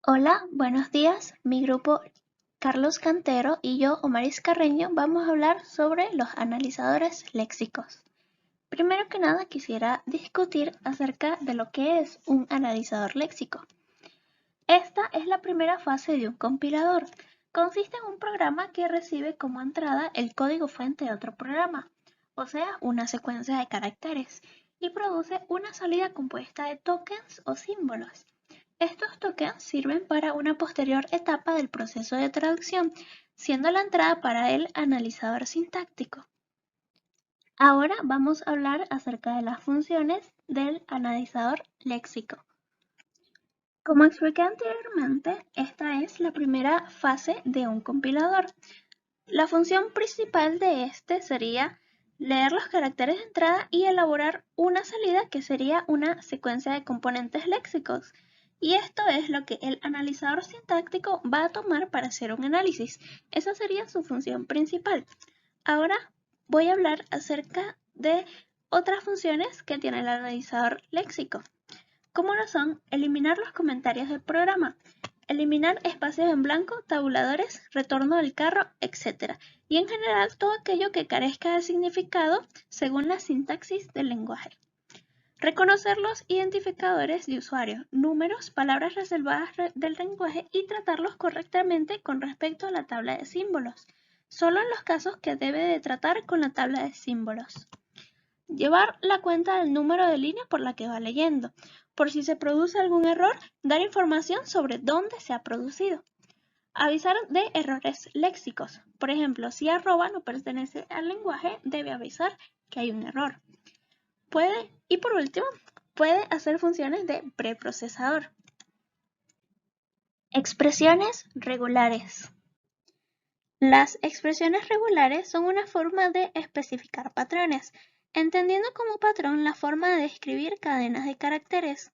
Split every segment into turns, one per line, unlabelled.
Hola, buenos días. Mi grupo Carlos Cantero y yo, Omaris Carreño, vamos a hablar sobre los analizadores léxicos. Primero que nada, quisiera discutir acerca de lo que es un analizador léxico. Esta es la primera fase de un compilador. Consiste en un programa que recibe como entrada el código fuente de otro programa, o sea, una secuencia de caracteres, y produce una salida compuesta de tokens o símbolos. Estos tokens sirven para una posterior etapa del proceso de traducción, siendo la entrada para el analizador sintáctico. Ahora vamos a hablar acerca de las funciones del analizador léxico. Como expliqué anteriormente, esta es la primera fase de un compilador. La función principal de este sería leer los caracteres de entrada y elaborar una salida que sería una secuencia de componentes léxicos. Y esto es lo que el analizador sintáctico va a tomar para hacer un análisis. Esa sería su función principal. Ahora voy a hablar acerca de otras funciones que tiene el analizador léxico, como lo son eliminar los comentarios del programa, eliminar espacios en blanco, tabuladores, retorno del carro, etc. Y en general todo aquello que carezca de significado según la sintaxis del lenguaje. Reconocer los identificadores de usuario, números, palabras reservadas del lenguaje y tratarlos correctamente con respecto a la tabla de símbolos, solo en los casos que debe de tratar con la tabla de símbolos. Llevar la cuenta del número de línea por la que va leyendo. Por si se produce algún error, dar información sobre dónde se ha producido. Avisar de errores léxicos. Por ejemplo, si arroba no pertenece al lenguaje, debe avisar que hay un error. Y por último, puede hacer funciones de preprocesador. Expresiones regulares. Las expresiones regulares son una forma de especificar patrones, entendiendo como patrón la forma de describir cadenas de caracteres.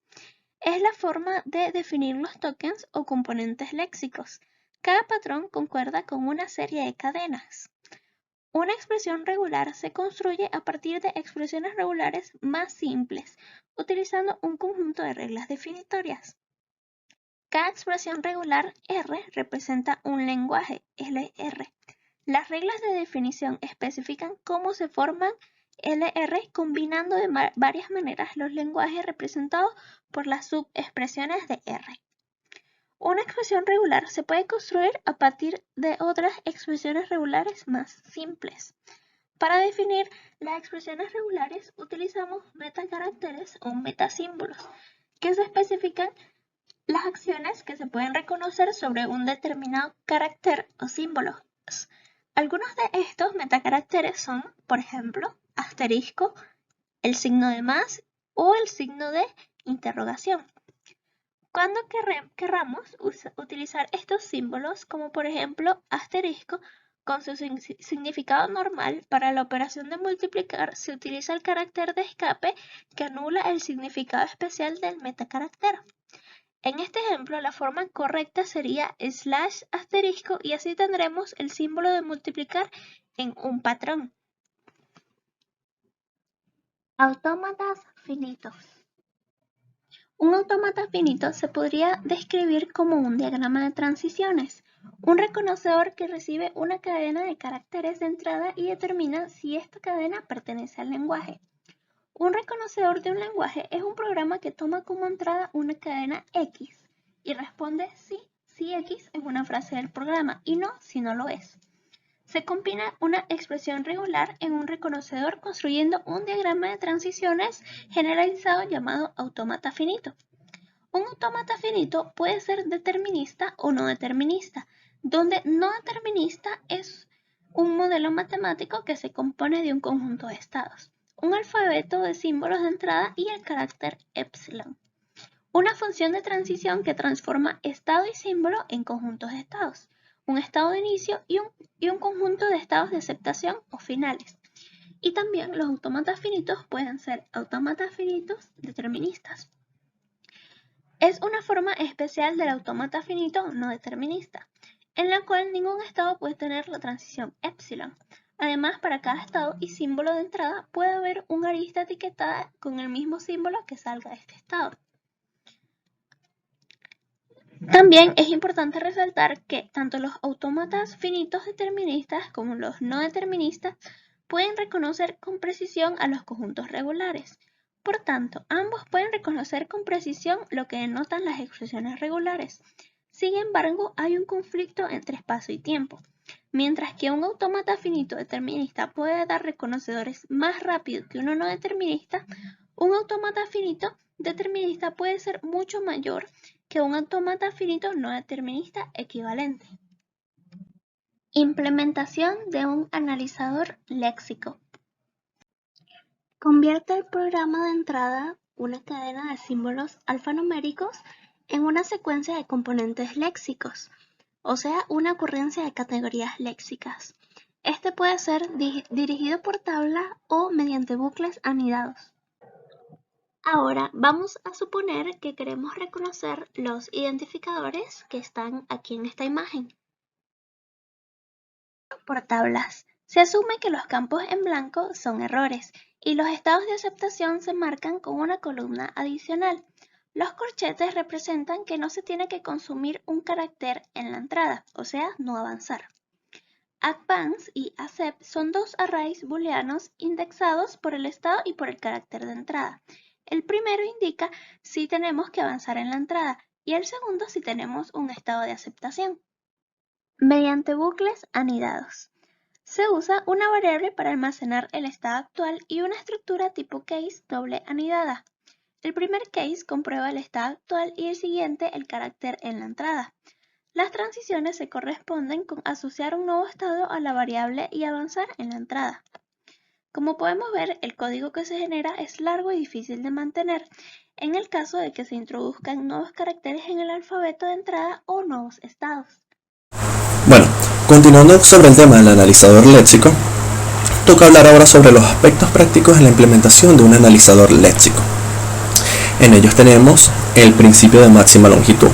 Es la forma de definir los tokens o componentes léxicos. Cada patrón concuerda con una serie de cadenas. Una expresión regular se construye a partir de expresiones regulares más simples, utilizando un conjunto de reglas definitorias. Cada expresión regular R representa un lenguaje LR. Las reglas de definición especifican cómo se forman LR combinando de varias maneras los lenguajes representados por las subexpresiones de R. Una expresión regular se puede construir a partir de otras expresiones regulares más simples. Para definir las expresiones regulares utilizamos metacaracteres o metasímbolos, que se especifican las acciones que se pueden reconocer sobre un determinado carácter o símbolo. Algunos de estos metacaracteres son, por ejemplo, asterisco, el signo de más o el signo de interrogación. Cuando querramos utilizar estos símbolos, como por ejemplo asterisco, con su significado normal, para la operación de multiplicar se utiliza el carácter de escape que anula el significado especial del metacarácter. En este ejemplo, la forma correcta sería slash asterisco y así tendremos el símbolo de multiplicar en un patrón. Autómatas finitos. Un autómata finito se podría describir como un diagrama de transiciones, un reconocedor que recibe una cadena de caracteres de entrada y determina si esta cadena pertenece al lenguaje. Un reconocedor de un lenguaje es un programa que toma como entrada una cadena X y responde sí si X es una frase del programa y no si no lo es. Se combina una expresión regular en un reconocedor construyendo un diagrama de transiciones generalizado llamado autómata finito. Un autómata finito puede ser determinista o no determinista, donde no determinista es un modelo matemático que se compone de un conjunto de estados, un alfabeto de símbolos de entrada y el carácter epsilon. Una función de transición que transforma estado y símbolo en conjuntos de estados, un estado de inicio y un conjunto de estados de aceptación o finales. Y también los autómatas finitos pueden ser autómatas finitos deterministas. Es una forma especial del autómata finito no determinista, en la cual ningún estado puede tener la transición epsilon. Además, para cada estado y símbolo de entrada puede haber una arista etiquetada con el mismo símbolo que salga de este estado. También es importante resaltar que tanto los autómatas finitos deterministas como los no deterministas pueden reconocer con precisión a los conjuntos regulares. Por tanto, ambos pueden reconocer con precisión lo que denotan las expresiones regulares. Sin embargo, hay un conflicto entre espacio y tiempo. Mientras que un autómata finito determinista puede dar reconocedores más rápido que uno no determinista, un autómata finito determinista puede ser mucho mayor que un autómata finito no determinista equivalente. Implementación de un analizador léxico. Convierte el programa de entrada, una cadena de símbolos alfanuméricos, en una secuencia de componentes léxicos, o sea, una ocurrencia de categorías léxicas. Este puede ser dirigido por tabla o mediante bucles anidados. Ahora vamos a suponer que queremos reconocer los identificadores que están aquí en esta imagen. Por tablas. Se asume que los campos en blanco son errores y los estados de aceptación se marcan con una columna adicional. Los corchetes representan que no se tiene que consumir un carácter en la entrada, o sea, no avanzar. Advance y accept son dos arrays booleanos indexados por el estado y por el carácter de entrada. El primero indica si tenemos que avanzar en la entrada y el segundo si tenemos un estado de aceptación. Mediante bucles anidados. Se usa una variable para almacenar el estado actual y una estructura tipo case doble anidada. El primer case comprueba el estado actual y el siguiente el carácter en la entrada. Las transiciones se corresponden con asociar un nuevo estado a la variable y avanzar en la entrada. Como podemos ver, el código que se genera es largo y difícil de mantener, en el caso de que se introduzcan nuevos caracteres en el alfabeto de entrada o nuevos estados.
Bueno, continuando sobre el tema del analizador léxico, toca hablar ahora sobre los aspectos prácticos en la implementación de un analizador léxico. En ellos tenemos el principio de máxima longitud.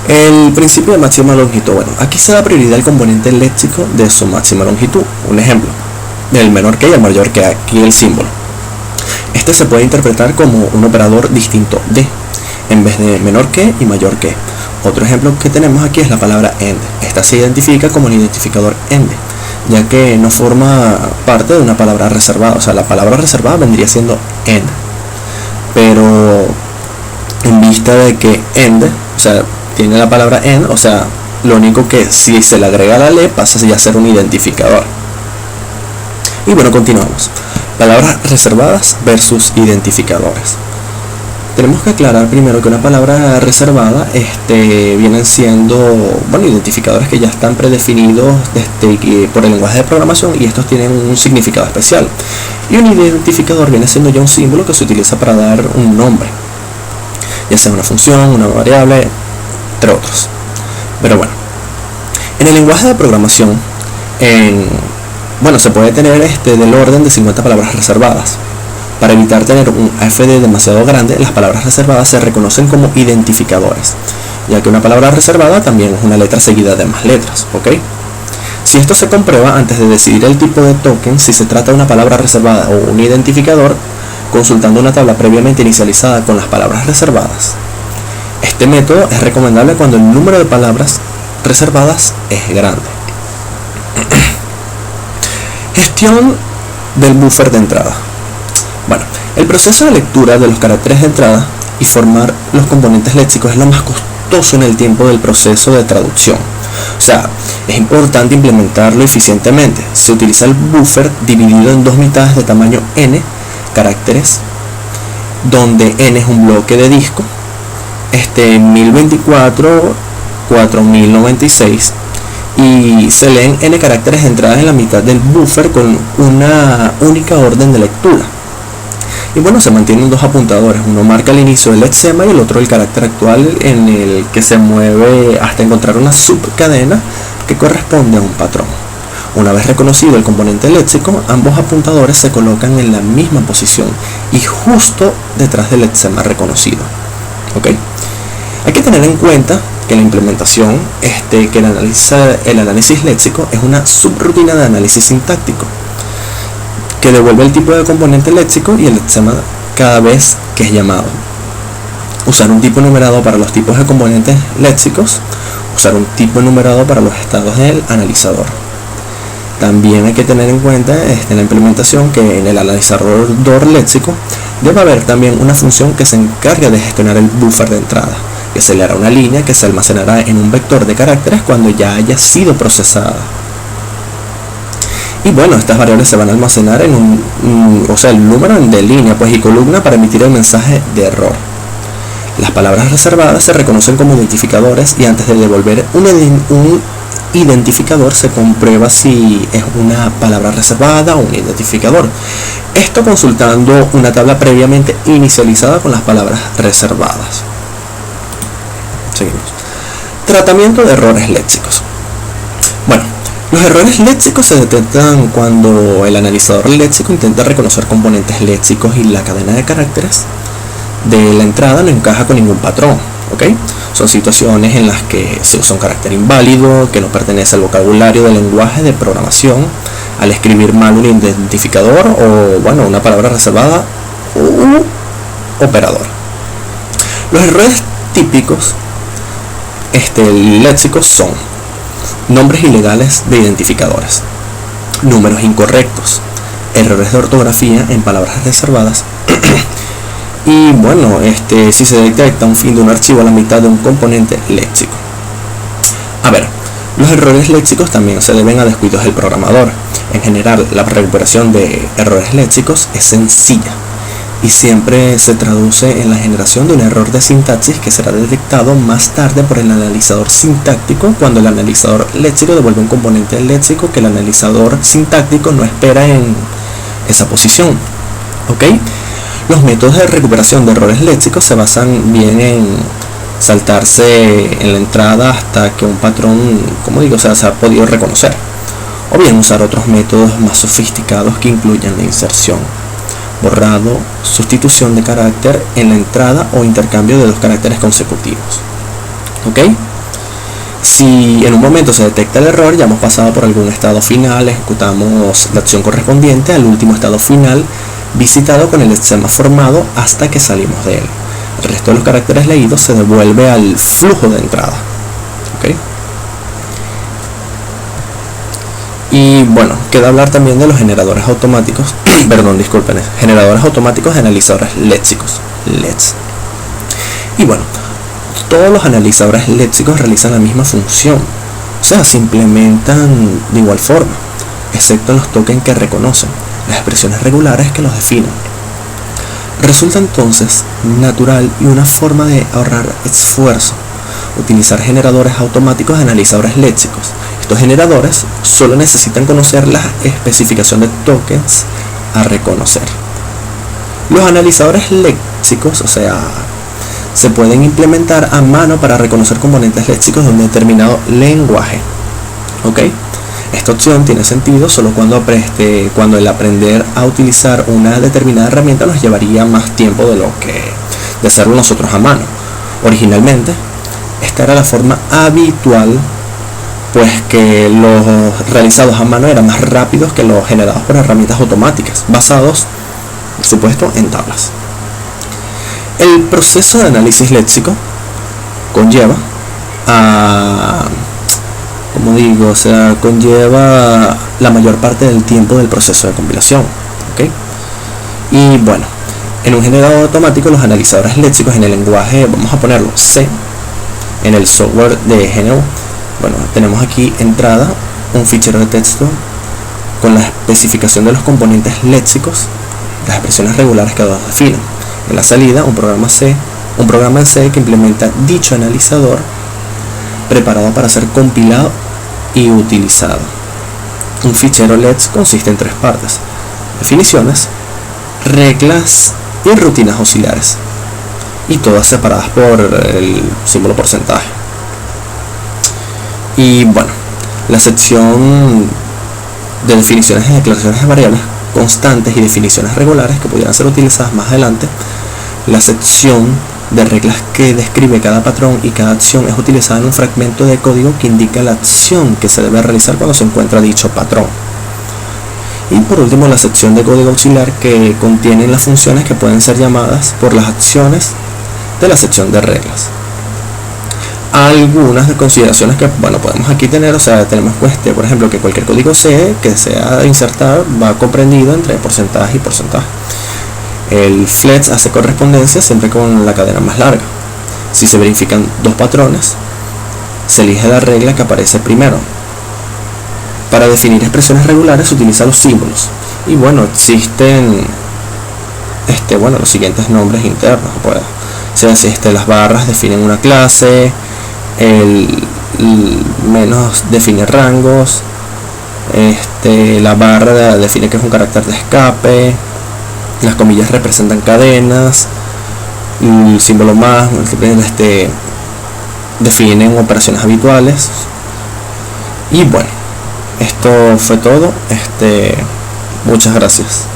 El principio de máxima longitud, bueno, aquí se da prioridad al componente léxico de su máxima longitud. Un ejemplo, el menor que y el mayor que, aquí el símbolo. Este se puede interpretar como un operador distinto de, en vez de menor que y mayor que. Otro ejemplo que tenemos aquí es la palabra end. Esta se identifica como el identificador end, ya que no forma parte de una palabra reservada. O sea, la palabra reservada vendría siendo end. Pero en vista de que end, o sea, tiene la palabra end, o sea, lo único que si se le agrega la le pasa ya a ser un identificador. Y bueno, continuamos. Palabras reservadas versus identificadores. Tenemos que aclarar primero que una palabra reservada vienen siendo identificadores que ya están predefinidos por el lenguaje de programación y estos tienen un significado especial. Y un identificador viene siendo ya un símbolo que se utiliza para dar un nombre, ya sea una función, una variable, entre otros. Pero bueno, en el lenguaje de programación, se puede tener del orden de 50 palabras reservadas. Para evitar tener un AFD demasiado grande, las palabras reservadas se reconocen como identificadores, ya que una palabra reservada también es una letra seguida de más letras, ¿ok? Si esto se comprueba antes de decidir el tipo de token, si se trata de una palabra reservada o un identificador, consultando una tabla previamente inicializada con las palabras reservadas. Este método es recomendable cuando el número de palabras reservadas es grande. Gestión del buffer de entrada. Bueno, el proceso de lectura de los caracteres de entrada y formar los componentes léxicos es lo más costoso en el tiempo del proceso de traducción. O sea, es importante implementarlo eficientemente. Se utiliza el buffer dividido en dos mitades de tamaño n caracteres, donde n es un bloque de disco, 1024, 4096, y se leen n caracteres de entrada en la mitad del buffer con una única orden de lectura. Y bueno, se mantienen dos apuntadores, uno marca el inicio del lexema y el otro el carácter actual, en el que se mueve hasta encontrar una subcadena que corresponde a un patrón. Una vez reconocido el componente léxico, ambos apuntadores se colocan en la misma posición y justo detrás del lexema reconocido. ¿Ok? Hay que tener en cuenta que la implementación, que el análisis léxico es una subrutina de análisis sintáctico, que devuelve el tipo de componente léxico y el lexema cada vez que es llamado. usar un tipo enumerado para los tipos de componentes léxicos, usar un tipo enumerado para los estados del analizador. También hay que tener en cuenta en la implementación que en el analizador léxico debe haber también una función que se encargue de gestionar el buffer de entrada, que se le hará una línea que se almacenará en un vector de caracteres cuando ya haya sido procesada. Y bueno, estas variables se van a almacenar en el número de línea y columna para emitir el mensaje de error. Las palabras reservadas se reconocen como identificadores y antes de devolver un identificador se comprueba si es una palabra reservada o un identificador. Esto consultando una tabla previamente inicializada con las palabras reservadas. Seguimos. Tratamiento de errores léxicos. Bueno, los errores léxicos se detectan cuando el analizador léxico intenta reconocer componentes léxicos y la cadena de caracteres de la entrada no encaja con ningún patrón, ¿ok? Son situaciones en las que se usa un carácter inválido que no pertenece al vocabulario del lenguaje de programación al escribir mal un identificador o una palabra reservada o operador. Los errores típicos léxicos son nombres ilegales de identificadores, números incorrectos, errores de ortografía en palabras reservadas y si se detecta un fin de un archivo a la mitad de un componente léxico. A ver, los errores léxicos también se deben a descuidos del programador. En general, la recuperación de errores léxicos es sencilla y siempre se traduce en la generación de un error de sintaxis que será detectado más tarde por el analizador sintáctico cuando el analizador léxico devuelve un componente léxico que el analizador sintáctico no espera en esa posición. ¿Ok? Los métodos de recuperación de errores léxicos se basan bien en saltarse en la entrada hasta que un patrón, se ha podido reconocer, o bien usar otros métodos más sofisticados que incluyan la inserción, borrado, sustitución de carácter en la entrada o intercambio de dos caracteres consecutivos. ¿Ok? Si en un momento se detecta el error, ya hemos pasado por algún estado final, ejecutamos la acción correspondiente al último estado final visitado con el esquema formado hasta que salimos de él. El resto de los caracteres leídos se devuelve al flujo de entrada. ¿Ok? Y queda hablar también de los generadores automáticos, generadores automáticos de analizadores léxicos, LEDs. Y todos los analizadores léxicos realizan la misma función, se implementan de igual forma, excepto en los tokens que reconocen, las expresiones regulares que los definen. Resulta entonces natural y una forma de ahorrar esfuerzo utilizar generadores automáticos de analizadores léxicos. Estos generadores solo necesitan conocer la especificación de tokens a reconocer. Los analizadores léxicos, se pueden implementar a mano para reconocer componentes léxicos de un determinado lenguaje. ¿Ok? Esta opción tiene sentido solo cuando el aprender a utilizar una determinada herramienta nos llevaría más tiempo de hacerlo nosotros a mano. Originalmente, esta era la forma habitual, pues que los realizados a mano eran más rápidos que los generados por herramientas automáticas, basados, por supuesto, en tablas. El proceso de análisis léxico conlleva conlleva la mayor parte del tiempo del proceso de compilación. ¿Ok? Y en un generador automático los analizadores léxicos en el lenguaje, vamos a ponerlo C, en el software de GNU, tenemos aquí entrada un fichero de texto con la especificación de los componentes léxicos, las expresiones regulares que los definen. En la salida un programa en C que implementa dicho analizador preparado para ser compilado y utilizado. Un fichero LEDs consiste en tres partes: definiciones, reglas y rutinas auxiliares, y todas separadas por el símbolo porcentaje. Y la sección de definiciones y declaraciones de variables constantes y definiciones regulares que pudieran ser utilizadas más adelante. La sección de reglas que describe cada patrón y cada acción es utilizada en un fragmento de código que indica la acción que se debe realizar cuando se encuentra dicho patrón. Y por último, la sección de código auxiliar que contiene las funciones que pueden ser llamadas por las acciones de la sección de reglas. Algunas de consideraciones que podemos aquí tener, o sea, tenemos por ejemplo, que cualquier código C que sea insertar va comprendido entre porcentaje y porcentaje. El flex hace correspondencia siempre con la cadena más larga. Si se verifican dos patrones, se elige la regla que aparece primero. Para definir expresiones regulares se utilizan los símbolos. Y bueno, existen los siguientes nombres internos. Las barras definen una clase, el menos define rangos, la barra define que es un carácter de escape, las comillas representan cadenas, el símbolo más definen operaciones habituales. Y bueno, esto fue todo. Muchas gracias.